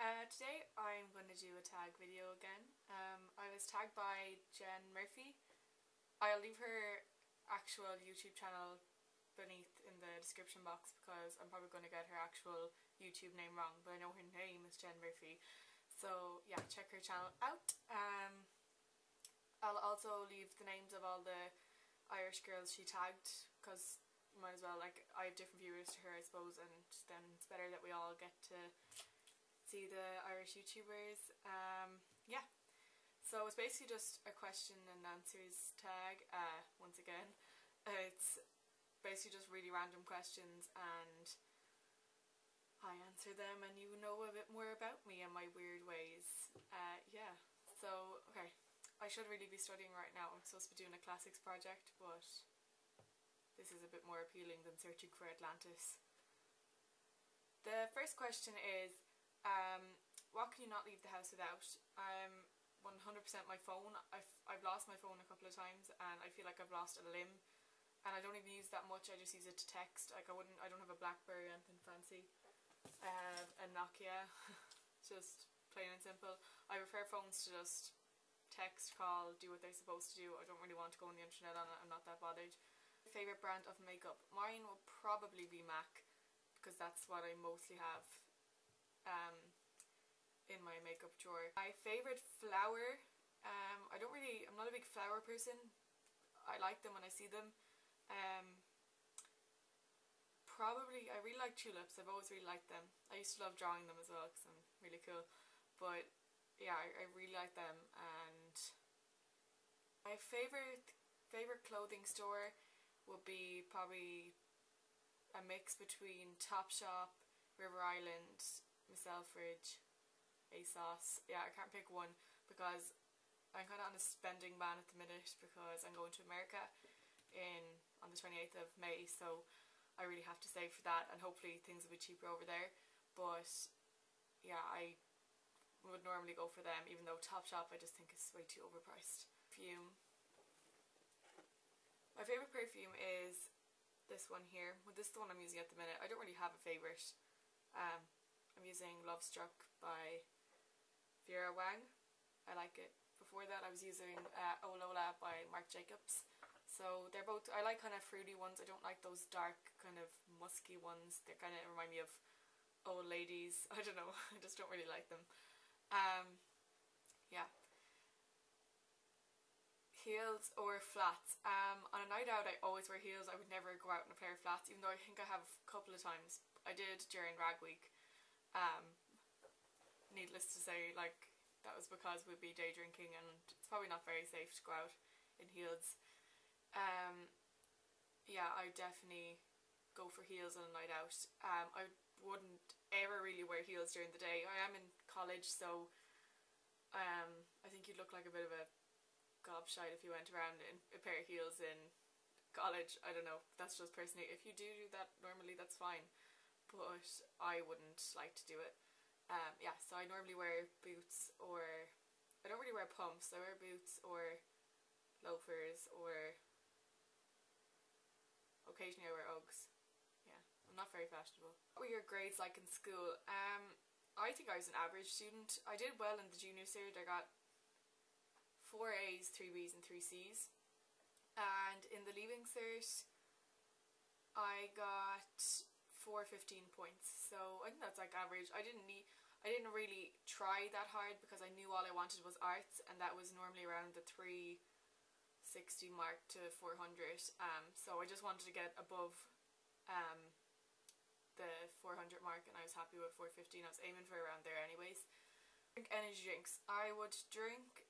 Today I'm going to do a tag video again. I was tagged by Jen Murphy. I'll leave her actual YouTube channel beneath in the description box because I'm probably going to get her actual YouTube name wrong, but I know her name is Jen Murphy. So yeah, check her channel out. I'll also leave the names of all the Irish girls she tagged because might as well, like, I have different viewers to her, I suppose, and then it's better that we all get to see the Irish YouTubers. Yeah, so it's basically just a question and answers tag. Once again, it's basically just really random questions and I answer them and you know a bit more about me and my weird ways. Yeah, so okay, I should really be studying right now. I'm supposed to be doing a classics project, but this is a bit more appealing than searching for Atlantis. The first question is, what can you not leave the house without? 100% my phone. I've lost my phone a couple of times and I feel like I've lost a limb, and I don't even use that much. I just use it to text. Like I don't have a BlackBerry or anything fancy. I have a Nokia, just plain and simple. I prefer phones to just text, call, do what they're supposed to do. I don't really want to go on the internet on it. I'm not that bothered. Favourite brand of makeup? Mine will probably be MAC because that's what I mostly have in my makeup drawer. My favourite flower, I'm not a big flower person. I like them when I see them. Probably, I really like tulips. I've always really liked them. I used to love drawing them as well because I'm really cool. But yeah, I really like them. And my favourite clothing store would be probably a mix between Topshop, River Island, Selfridge, ASOS. Yeah, I can't pick one because I'm kind of on a spending ban at the minute because I'm going to America on the 28th of May, so I really have to save for that and hopefully things will be cheaper over there. But yeah, I would normally go for them, even though Topshop I just think is way too overpriced. Perfume. My favourite perfume is this one here. Well, this is the one I'm using at the minute. I don't really have a favourite. I'm using Love Struck by Vera Wang. I like it. Before that I was using Oh Lola by Marc Jacobs. So they're both, I like kind of fruity ones. I don't like those dark kind of musky ones. They kind of remind me of old ladies. I don't know, I just don't really like them. Yeah. Heels or flats? On a night out I always wear heels. I would never go out in a pair of flats, even though I think I have a couple of times. I did during Rag Week. Needless to say, like, that was because we'd be day drinking and it's probably not very safe to go out in heels. Yeah, I definitely go for heels on a night out. I wouldn't ever really wear heels during the day. I am in college, so I think you'd look like a bit of a gobshite if you went around in a pair of heels in college. I don't know, that's just personally. If you do that normally, that's fine, but I wouldn't like to do it. Yeah, so I normally wear boots, or I don't really wear pumps. I wear boots or loafers, or occasionally I wear Uggs. Yeah, I'm not very fashionable. What were your grades like in school? I think I was an average student. I did well in the junior cert. I got 4 A's, 3 B's and 3 C's. And in the leaving cert I got 415 points. So I think that's like average. I didn't really try that hard because I knew all I wanted was arts, and that was normally around the 360 mark to 400. So I just wanted to get above the 400 mark, and I was happy with 415. I was aiming for around there anyways. Drink energy drinks. I would drink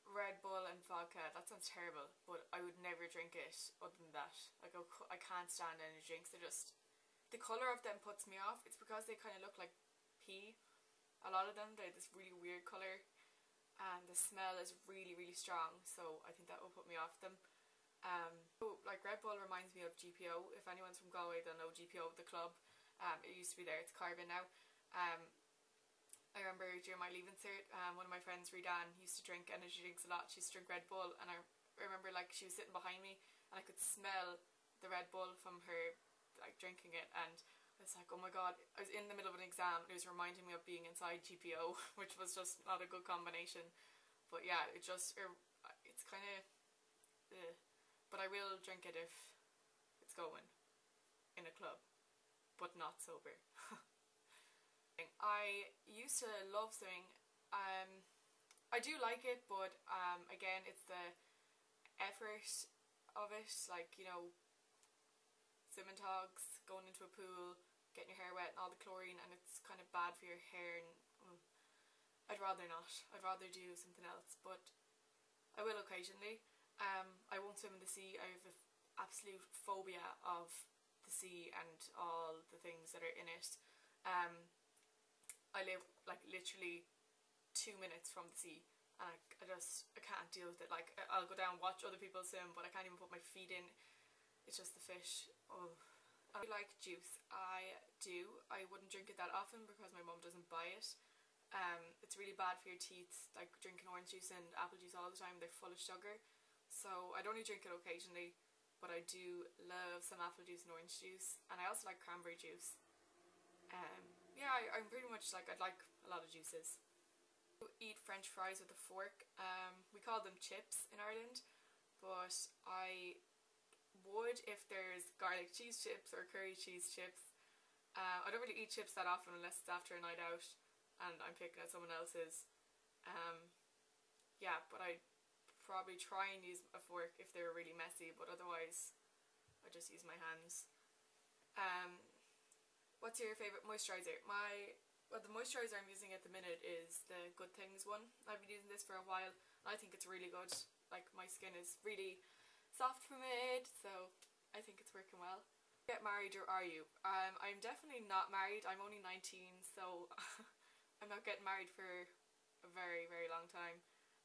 Red Bull and vodka. That sounds terrible, but I would never drink it other than that. Like, I can't stand energy drinks. They're just, the colour of them puts me off. It's because they kind of look like pee. A lot of them, they're this really weird colour and the smell is really, really strong, so I think that will put me off them. Like Red Bull reminds me of GPO. If anyone's from Galway, they'll know GPO, the club. It used to be there, it's Carvin now. I remember during my leaving cert, one of my friends, Ridan, used to drink energy drinks a lot. She used to drink Red Bull, and I remember, like, she was sitting behind me and I could smell the Red Bull from her, like, drinking it, and It's like, oh my god, I was in the middle of an exam and it was reminding me of being inside GPO, which was just not a good combination. But yeah, it's kind of, but I will drink it if it's going in a club, but not sober. I used to love swimming. I do like it, but again, it's the effort of it, like, you know, swimming togs, going into a pool, getting your hair wet and all the chlorine, and it's kind of bad for your hair, and I'd rather not. I'd rather do something else, but I will occasionally. I won't swim in the sea. I have an absolute phobia of the sea and all the things that are in it. I live like literally 2 minutes from the sea, and I can't deal with it. Like, I'll go down, watch other people swim, but I can't even put my feet in. It's just the fish. Oh. I like juice. I do. I wouldn't drink it that often because my mum doesn't buy it. It's really bad for your teeth, like drinking orange juice and apple juice all the time. They're full of sugar. So I'd only drink it occasionally, but I do love some apple juice and orange juice. And I also like cranberry juice. Yeah, I'm pretty much like, I'd like a lot of juices. Eat French fries with a fork. We call them chips in Ireland, but I would if there's garlic cheese chips or curry cheese chips. I don't really eat chips that often unless it's after a night out and I'm picking at someone else's. Yeah, but I'd probably try and use a fork if they were really messy, but otherwise I just use my hands. What's your favourite moisturiser? The moisturiser I'm using at the minute is the Good Things one. I've been using this for a while and I think it's really good. Like, my skin is really soft from it, so I think it's working well. Get married, or are you? I'm definitely not married. I'm only 19, so I'm not getting married for a very, very long time.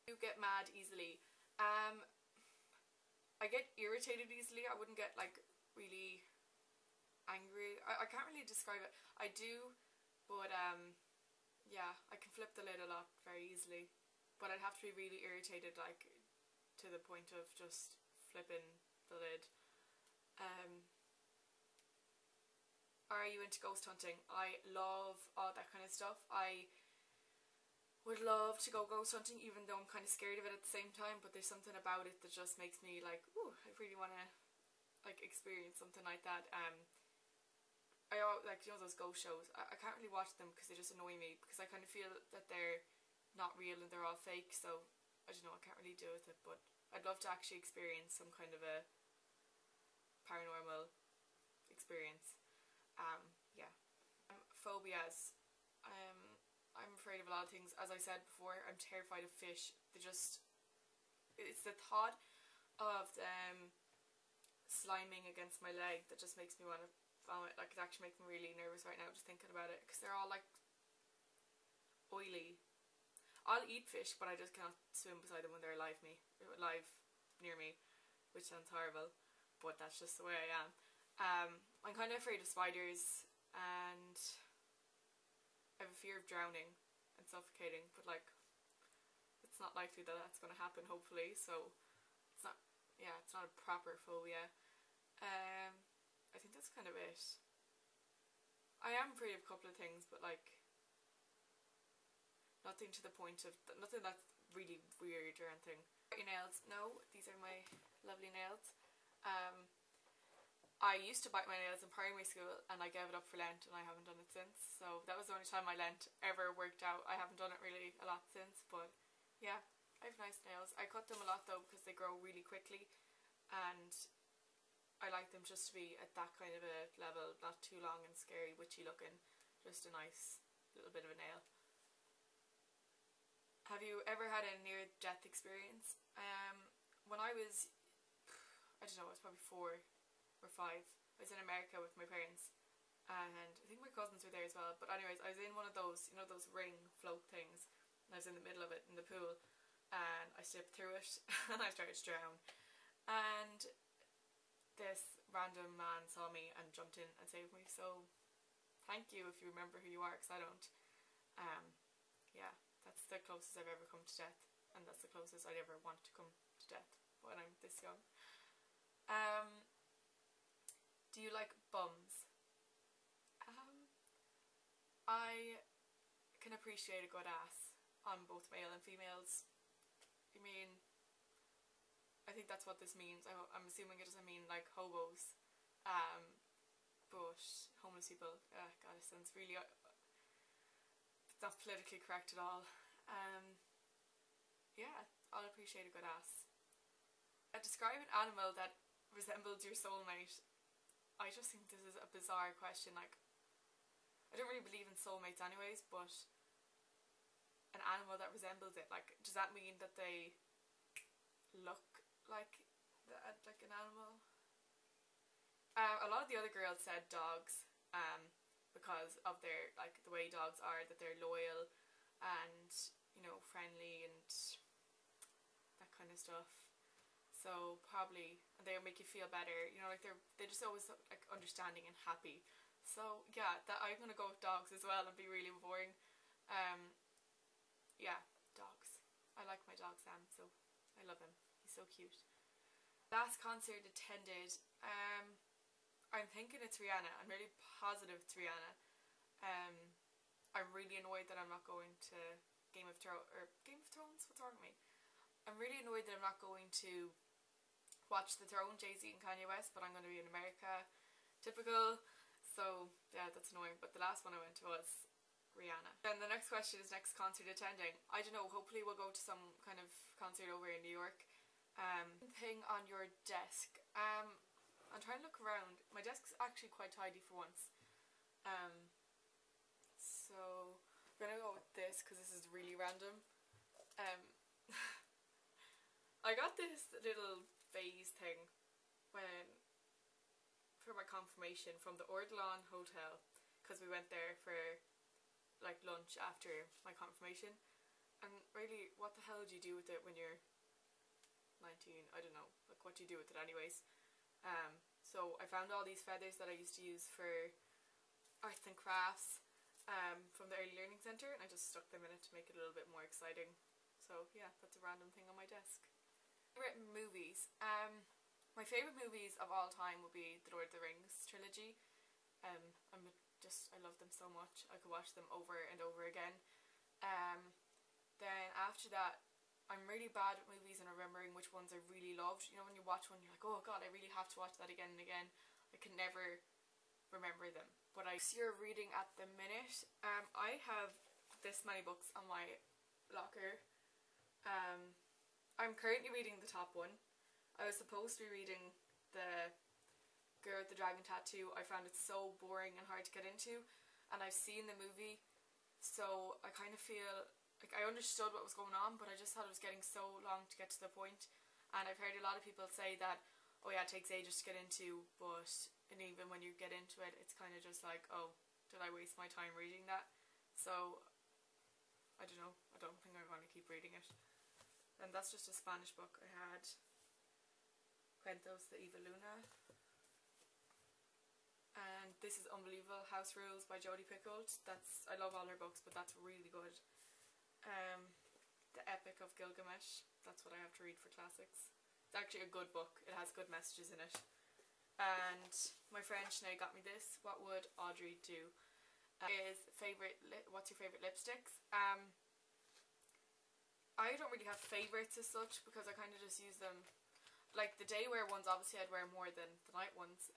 You get mad easily. I get irritated easily. I wouldn't get like really angry. I can't really describe it. I do, but yeah, I can flip the lid a lot very easily. But I'd have to be really irritated, like to the point of just flipping the lid. Are you into ghost hunting? I love all that kind of stuff. I would love to go ghost hunting, even though I'm kind of scared of it at the same time, but there's something about it that just makes me like, ooh, I really want to like experience something like that. Like, you know, those ghost shows, I can't really watch them because they just annoy me, because I kind of feel that they're not real and they're all fake, so I don't know, I can't really deal with it. But I'd love to actually experience some kind of a paranormal experience. Yeah. Phobias. I'm afraid of a lot of things. As I said before, I'm terrified of fish. It's the thought of them sliming against my leg that just makes me want to vomit. Like, it actually makes me really nervous right now just thinking about it, because they're all like oily. I'll eat fish, but I just cannot swim beside them when they're live near me, which sounds horrible, but that's just the way I am. I'm kind of afraid of spiders, and I have a fear of drowning and suffocating, but like, it's not likely that that's going to happen, hopefully, so it's not a proper phobia. I think that's kind of it. I am afraid of a couple of things, but like, nothing to the point of, nothing that's really weird or anything. Your nails? No, these are my lovely nails. I used to bite my nails in primary school and I gave it up for Lent, and I haven't done it since, so that was the only time my Lent ever worked out. I haven't done it really a lot since, but yeah, I have nice nails. I cut them a lot though because they grow really quickly, and I like them just to be at that kind of a level, not too long and scary, witchy looking, just a nice little bit of a nail. Have you ever had a near-death experience? When I was, I don't know, I was probably 4 or 5. I was in America with my parents, and I think my cousins were there as well. But anyways, I was in one of those, you know, those ring float things, and I was in the middle of it in the pool, and I slipped through it and I started to drown. And this random man saw me and jumped in and saved me, so thank you if you remember who you are, because I don't. Yeah, that's the closest I've ever come to death, and that's the closest I'd ever want to come to death when I'm this young. Do you like bums? I can appreciate a good ass on both male and females. I mean, I think that's what this means. I'm assuming it doesn't mean like hobos, but homeless people. God, it sounds really it's not politically correct at all. Yeah, I'll appreciate a good ass. Describe an animal that resembles your soulmate. I just think this is a bizarre question. Like, I don't really believe in soulmates anyways, but an animal that resembles it, like, does that mean that they look like an animal? A lot of the other girls said dogs, because of their, like, the way dogs are, that they're loyal and, you know, friendly and that kind of stuff. So probably, and they'll make you feel better, you know, like they're just always like understanding and happy. So yeah, that I'm gonna go with dogs as well and be really boring. Yeah, dogs. I like my dog Sam, so I love him. He's so cute. Last concert attended, I'm thinking it's Rihanna. I'm really positive it's Rihanna. I'm really annoyed that I'm not going to Game of Thrones. What's wrong with me? I'm really annoyed that I'm not going to watch The Throne, Jay-Z and Kanye West, but I'm going to be in America. Typical. So yeah, that's annoying. But the last one I went to was Rihanna. Then the next question is next concert attending. I don't know, hopefully we'll go to some kind of concert over in New York. Thing on your desk. I'm trying to look around. My desk's actually quite tidy for once. So I'm gonna go with this because this is really random. I got this little vase thing for my confirmation from the Ordelon Hotel, because we went there for like lunch after my confirmation. And really, what the hell do you do with it when you're 19? I don't know, like what do you do with it anyways? So I found all these feathers that I used to use for arts and crafts from the Early Learning Centre, and I just stuck them in it to make it a little bit more exciting. So yeah, that's a random thing on my desk. Favorite movies. My favourite movies of all time would be the Lord of the Rings trilogy. I love them so much. I could watch them over and over again. Then after that, I'm really bad at movies and remembering which ones I really loved. You know, when you watch one, you're like, oh god, I really have to watch that again and again. I can never remember them. But you're reading at the minute. I have this many books on my locker. I'm currently reading the top one. I was supposed to be reading The Girl with the Dragon Tattoo. I found it so boring and hard to get into, and I've seen the movie, so I kind of feel like I understood what was going on, but I just thought it was getting so long to get to the point. And I've heard a lot of people say that, oh yeah, it takes ages to get into, and even when you get into it, it's kind of just like, oh, did I waste my time reading that? So I don't know, I don't think I'm going to keep reading it. And that's just a Spanish book. I had Cuentos de Eva Luna, and this is Unbelievable House Rules by Jodie Picoult. I love all her books, but that's really good. The Epic of Gilgamesh, that's what I have to read for classics. It's actually a good book, it has good messages in it. And my friend Sinead got me this, What Would Audrey Do? What's your favourite lipsticks? I don't really have favourites as such, because I kind of just use them. Like the day wear ones, obviously I'd wear more than the night ones.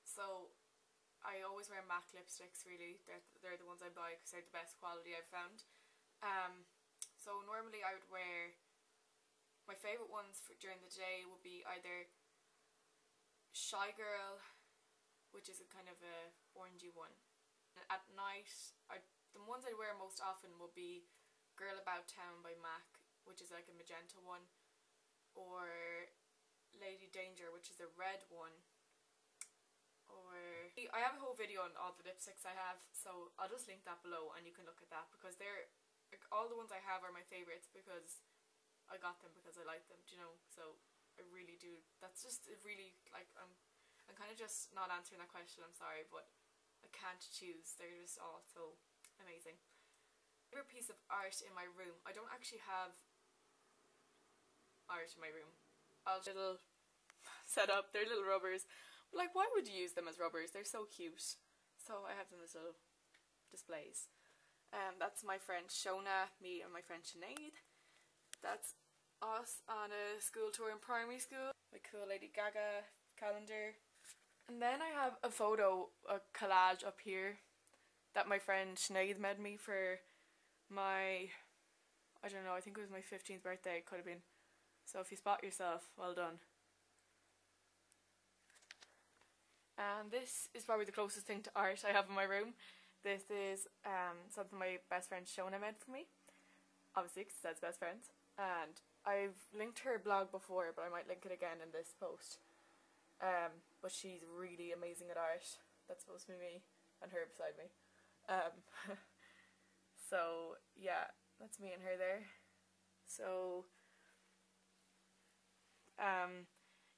So I always wear MAC lipsticks really. They're the ones I buy because they're the best quality I've found. So normally I would wear, my favourite ones during the day would be either Shy Girl, which is a kind of a orangey one. At night, the ones I wear most often would be Girl About Town by MAC, which is like a magenta one, or Lady Danger, which is a red one, or I have a whole video on all the lipsticks I have, so I'll just link that below and you can look at that, because they're like, all the ones I have are my favourites because I got them because I like them, do you know? So I really do, that's just really, like, I'm kind of just not answering that question, I'm sorry, but I can't choose, they're just all so amazing. Favorite piece of art in my room. I don't actually have art in my room. Little set up, they're little rubbers. But like, why would you use them as rubbers? They're so cute. So I have them as little displays. That's my friend Shona, me and my friend Sinead. That's us on a school tour in primary school. My cool Lady Gaga calendar. And then I have a photo, a collage up here that my friend Sinead made me for my, I don't know, I think it was my 15th birthday, it could have been. So if you spot yourself, well done. And this is probably the closest thing to art I have in my room. This is something my best friend Shona made for me. Obviously, because that's best friends. And I've linked her blog before, but I might link it again in this post. But she's really amazing at art. That's supposed to be me and her beside me. So yeah, that's me and her there. So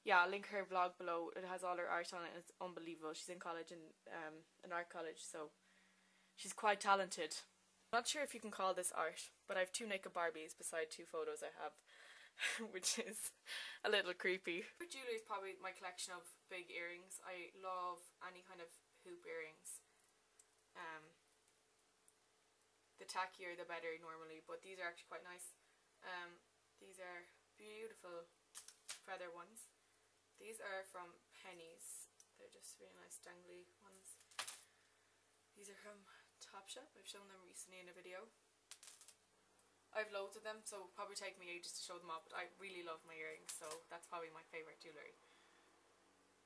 yeah, I'll link her vlog below. It has all her art on it and it's unbelievable. She's in college, in an art college, so she's quite talented. I'm not sure if you can call this art, but I have 2 naked Barbies beside 2 photos I have, which is a little creepy. Jewellery is probably my collection of big earrings. I love any kind of hoop earrings. The tackier the better normally, but these are actually quite nice. These are beautiful feather ones. These are from Pennies. They're just really nice dangly ones. These are from Topshop. I've shown them recently in a video. I've loads of them, so it'll probably take me ages to show them off, but I really love my earrings, so that's probably my favourite jewellery.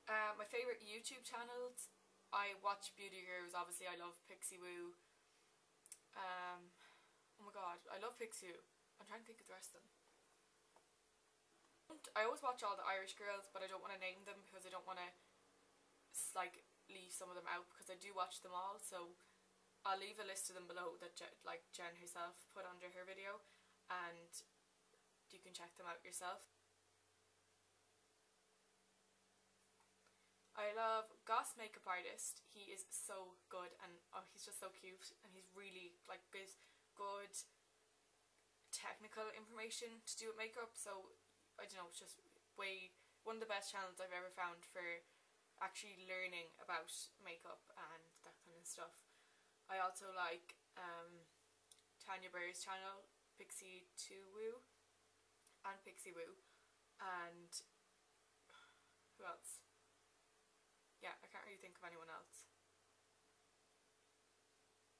My favourite YouTube channels, I watch beauty gurus, obviously. I love Pixie Woo. Oh my god, I love Pixie Woo. I'm trying to think of the rest of them. I always watch all the Irish girls, but I don't want to name them because I don't want to like leave some of them out, because I do watch them all, so I'll leave a list of them below that Jen herself put under her video, and you can check them out yourself. I love Goss Makeup Artist. He is so good, and oh, he's just so cute, and he's really like gives good technical information to do with makeup. So I don't know, it's just one of the best channels I've ever found for actually learning about makeup and that kind of stuff. I also like Tanya Burr's channel, Pixie Woo, and Pixie Woo, and who else? Yeah, I can't really think of anyone else.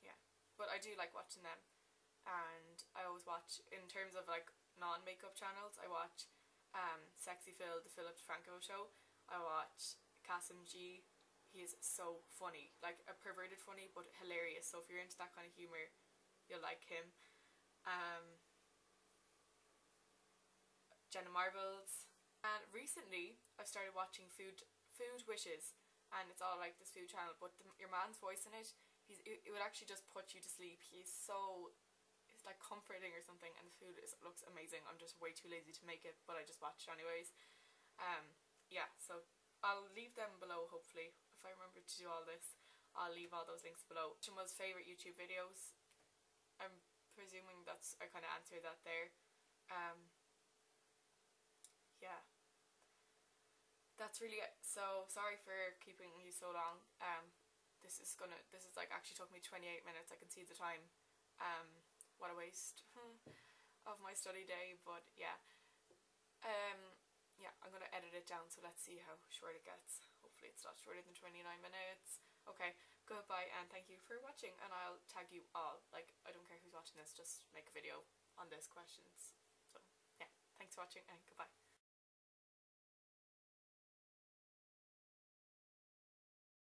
Yeah, but I do like watching them, and I always watch, in terms of like non-makeup channels, I watch Sexy Phil, the Philip DeFranco show. I watch Kasim G. He is so funny, like a perverted funny, but hilarious. So if you're into that kind of humour, you'll like him. Jenna Marbles. And recently I've started watching Food Wishes, and it's all like this food channel, but your man's voice in it, it would actually just put you to sleep. It's like comforting or something, and the food looks amazing. I'm just way too lazy to make it, but I just watch it anyways. Yeah, so I'll leave them below, hopefully. If I remember to do all this, I'll leave all those links below. Most favourite YouTube videos, I'm presuming I kind of answered that there. Yeah, that's really it. So sorry for keeping you so long. This is like actually took me 28 minutes. I can see the time. What a waste of my study day, but yeah. Yeah, I'm gonna edit it down, so let's see how short it gets. Hopefully it's not shorter than 29 minutes. Okay, goodbye, and thank you for watching, and I'll tag you all. Like, I don't care who's watching this, just make a video on these questions. So yeah, thanks for watching, and goodbye.